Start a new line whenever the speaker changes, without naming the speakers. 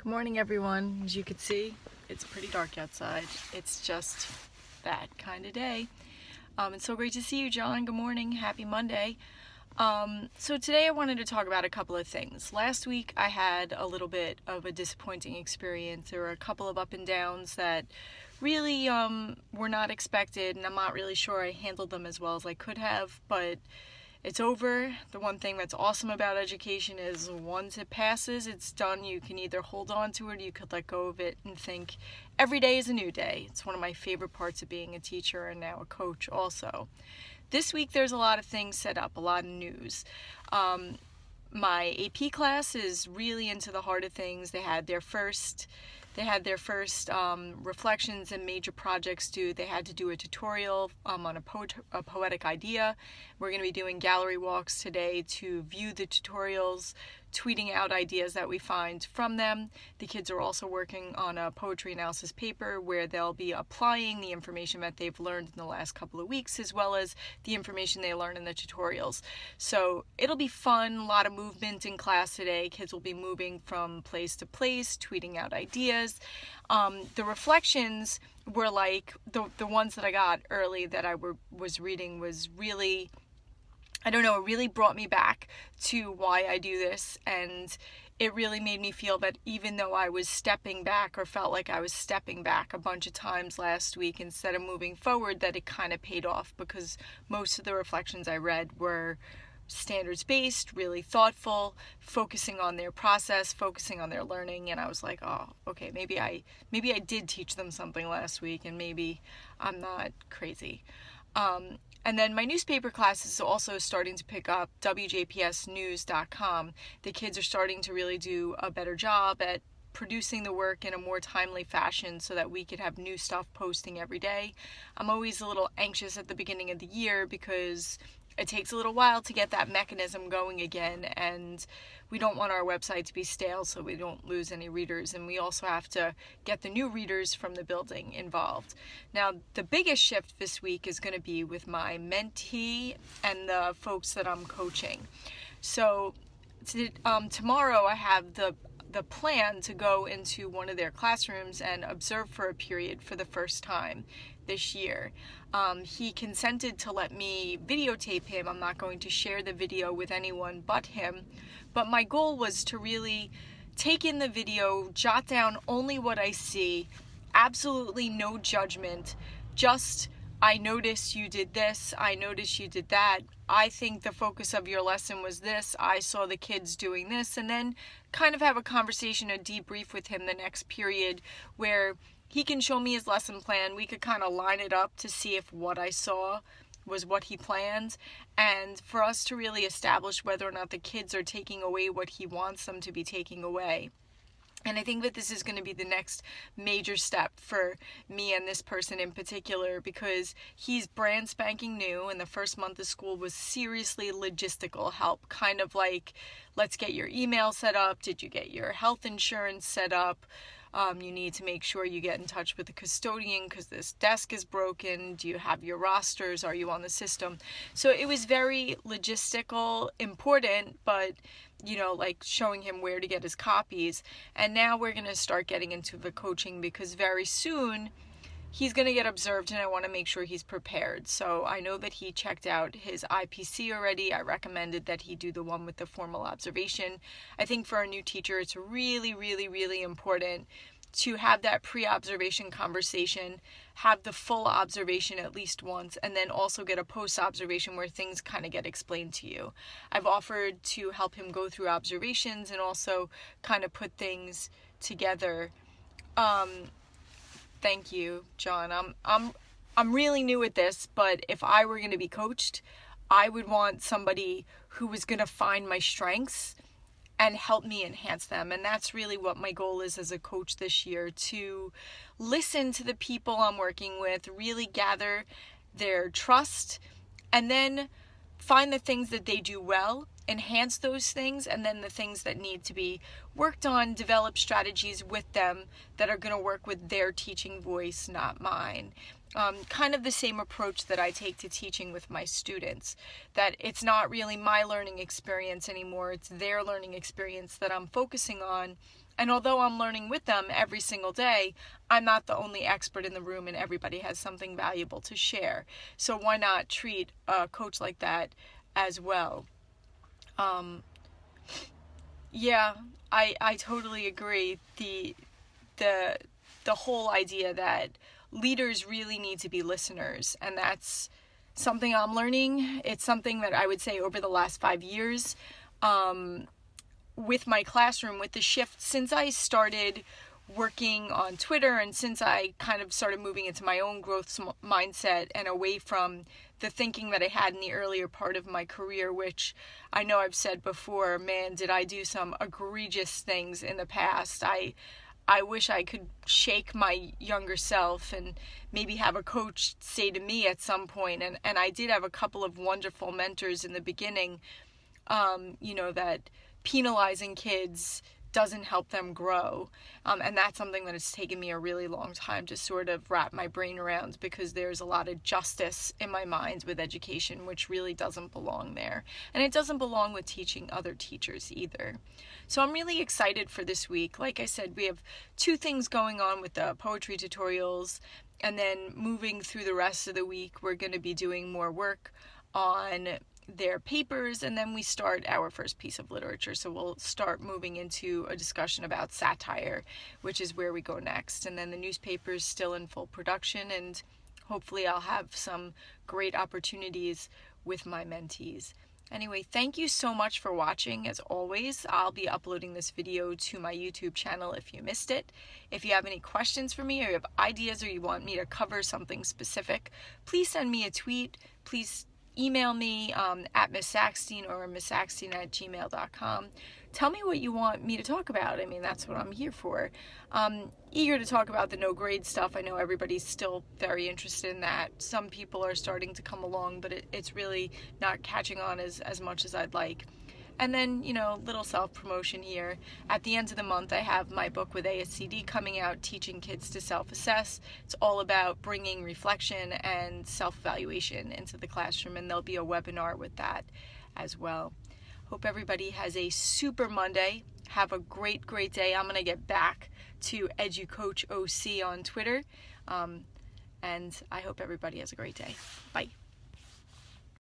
Good morning, everyone. As you can see, it's pretty dark outside. It's just that kind of day. It's so great to see you, John. Good morning. Happy Monday. So today I wanted to talk about a couple of things. Last week I had a little bit of a disappointing experience. There were a couple of up and downs that really were not expected, and I'm not really sure I handled them as well as I could have, but it's over. The one thing that's awesome about education is once it passes, it's done. You can either hold on to it or you could let go of it and think every day is a new day. It's one of my favorite parts of being a teacher and now a coach also. This week there's a lot of things set up, a lot of news. My AP class is really into the heart of things. They had their first reflections and major projects due. They had to do a tutorial on a poetic idea. We're going to be doing gallery walks today to view the tutorials, tweeting out ideas that we find from them. The kids are also working on a poetry analysis paper where they'll be applying the information that they've learned in the last couple of weeks as well as the information they learn in the tutorials. So it'll be fun, a lot of movement in class today. Kids will be moving from place to place, tweeting out ideas. The reflections were like the ones that I got early that I was reading was really, I don't know, it really brought me back to why I do this, and it really made me feel that even though I was stepping back or felt like I was stepping back a bunch of times last week instead of moving forward, that it kind of paid off because most of the reflections I read were standards-based, really thoughtful, focusing on their process, focusing on their learning, and I was like, oh, okay, maybe I did teach them something last week and maybe I'm not crazy. And then my newspaper class is also starting to pick up, WJPSnews.com. The kids are starting to really do a better job at producing the work in a more timely fashion so that we could have new stuff posting every day. I'm always a little anxious at the beginning of the year because it takes a little while to get that mechanism going again, and we don't want our website to be stale so we don't lose any readers, and we also have to get the new readers from the building involved. Now, the biggest shift this week is going to be with my mentee and the folks that I'm coaching. So tomorrow I have the plan to go into one of their classrooms and observe for a period for the first time this year. He consented to let me videotape him. I'm not going to share the video with anyone but him, but my goal was to really take in the video, jot down only what I see, absolutely no judgment, just I noticed you did this, I noticed you did that, I think the focus of your lesson was this, I saw the kids doing this, and then kind of have a conversation, a debrief with him the next period where he can show me his lesson plan. We could kind of line it up to see if what I saw was what he planned, and for us to really establish whether or not the kids are taking away what he wants them to be taking away. And I think that this is going to be the next major step for me and this person in particular because he's brand spanking new, and the first month of school was seriously logistical help, kind of like, let's get your email set up, did you get your health insurance set up, you need to make sure you get in touch with the custodian because this desk is broken, do you have your rosters, are you on the system? So it was very logistical, important, but like showing him where to get his copies. And now we're going to start getting into the coaching because very soon he's going to get observed and I want to make sure he's prepared. So I know that he checked out his IPC already. I recommended that he do the one with the formal observation. I think for a new teacher, it's really, really, really important to have that pre-observation conversation, have the full observation at least once, and then also get a post-observation where things kind of get explained to you. I've offered to help him go through observations and also kind of put things together. Thank you, John. I'm really new at this, but if I were going to be coached, I would want somebody who was going to find my strengths and help me enhance them. And that's really what my goal is as a coach this year, to listen to the people I'm working with, really gather their trust, and then find the things that they do well, enhance those things, and then the things that need to be worked on, develop strategies with them that are going to work with their teaching voice, not mine. Kind of the same approach that I take to teaching with my students, that it's not really my learning experience anymore, it's their learning experience that I'm focusing on, And although I'm learning with them every single day, I'm not the only expert in the room, and everybody has something valuable to share. So why not treat a coach like that as well? Yeah, I totally agree. The whole idea that leaders really need to be listeners, and that's something I'm learning. It's something that I would say over the last 5 years, with my classroom, with the shift since I started working on Twitter, and since I kind of started moving into my own growth mindset and away from the thinking that I had in the earlier part of my career, which I know I've said before, man, did I do some egregious things in the past. I wish I could shake my younger self and maybe have a coach say to me at some point, and I did have a couple of wonderful mentors in the beginning, that penalizing kids doesn't help them grow. And that's something that has taken me a really long time to sort of wrap my brain around, because there's a lot of justice in my mind with education, which really doesn't belong there. And it doesn't belong with teaching other teachers either. So I'm really excited for this week. Like I said, we have 2 things going on with the poetry tutorials, and then moving through the rest of the week, we're going to be doing more work on their papers, and then we start our first piece of literature. So we'll start moving into a discussion about satire, which is where we go next. And then the newspaper is still in full production, and hopefully I'll have some great opportunities with my mentees. Anyway, thank you so much for watching. As always, I'll be uploading this video to my YouTube channel if you missed it. If you have any questions for me, or you have ideas, or you want me to cover something specific, please send me a tweet. Please email me at Miss Saxton or misssaxton@gmail.com. Tell me what you want me to talk about. I mean, that's what I'm here for. Eager to talk about the no grade stuff. I know everybody's still very interested in that. Some people are starting to come along, but it's really not catching on as much as I'd like. And then, little self-promotion here. At the end of the month, I have my book with ASCD coming out, Teaching Kids to Self-Assess. It's all about bringing reflection and self-evaluation into the classroom, and there'll be a webinar with that as well. Hope everybody has a super Monday. Have a great, great day. I'm going to get back to EduCoachOC on Twitter, and I hope everybody has a great day. Bye.